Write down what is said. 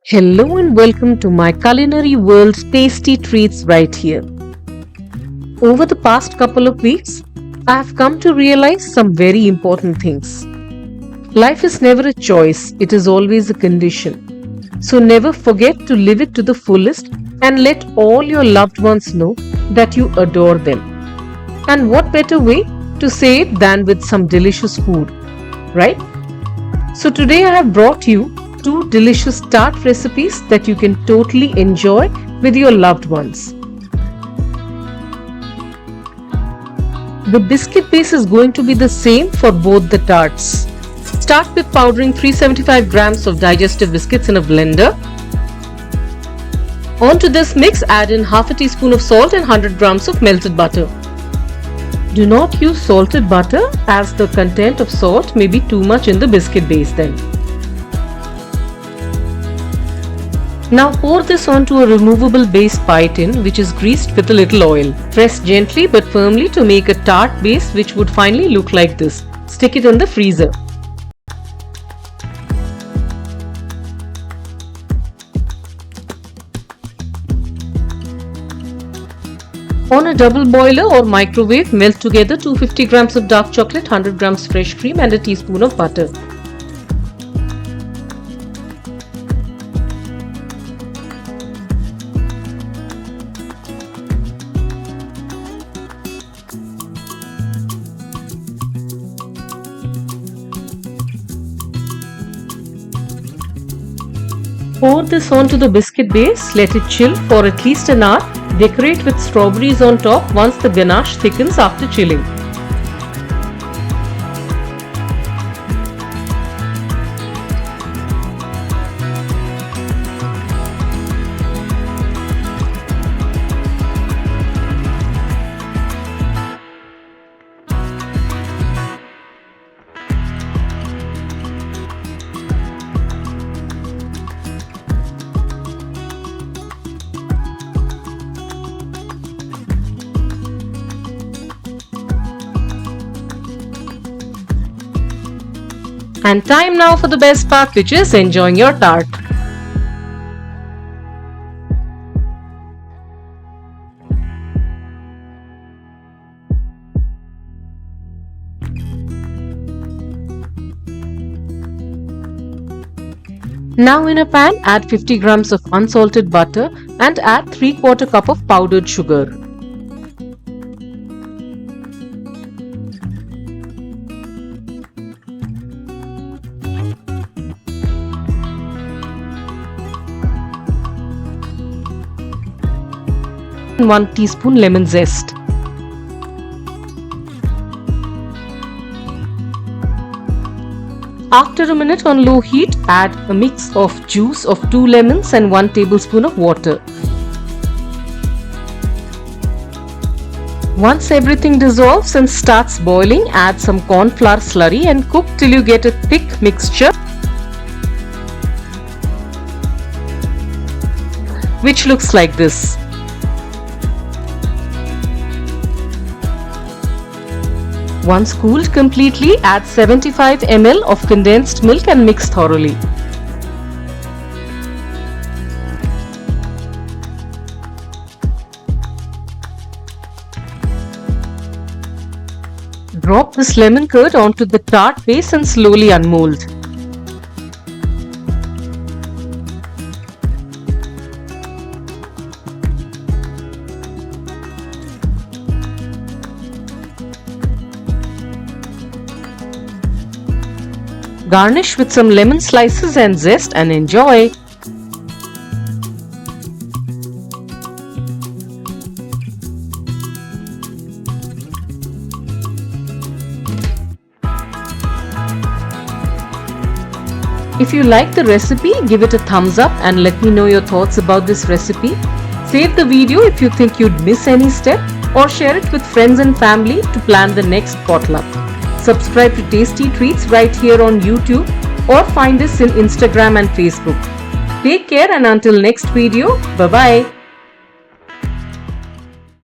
Hello and welcome to my culinary world's tasty treats right here. Over the past couple of weeks, I have come to realize some very important things. Life is never a choice, it is always a condition. So never forget to live it to the fullest and let all your loved ones know that you adore them. And what better way to say it than with some delicious food, right? So today I have brought you two delicious tart recipes that you can totally enjoy with your loved ones. The biscuit base is going to be the same for both the tarts. Start with powdering 375 grams of digestive biscuits in a blender. Onto this mix, add in half a teaspoon of salt and 100 grams of melted butter. Do not use salted butter as the content of salt may be too much in the biscuit base then. Now pour this onto a removable base pie tin which is greased with a little oil. Press gently but firmly to make a tart base which would finally look like this. Stick it in the freezer. On a double boiler or microwave, melt together 250 grams of dark chocolate, 100 grams fresh cream and a teaspoon of butter. Pour this onto the biscuit base, let it chill for at least an hour. Decorate with strawberries on top once the ganache thickens after chilling. And time now for the best part, which is enjoying your tart. Now in a pan, add 50 grams of unsalted butter and add 3/4 cup of powdered sugar. And 1 teaspoon lemon zest. After a minute on low heat, add a mix of juice of 2 lemons and 1 tablespoon of water. Once everything dissolves and starts boiling, add some corn flour slurry and cook till you get a thick mixture which looks like this. Once cooled completely, add 75 ml of condensed milk and mix thoroughly. Drop this lemon curd onto the tart base and slowly unmold. Garnish with some lemon slices and zest and enjoy. If you like the recipe, give it a thumbs up and let me know your thoughts about this recipe. Save the video if you think you'd miss any step or share it with friends and family to plan the next potluck. Subscribe to Tasty Treats right here on YouTube or find us in Instagram and Facebook. Take care and until next video, bye-bye.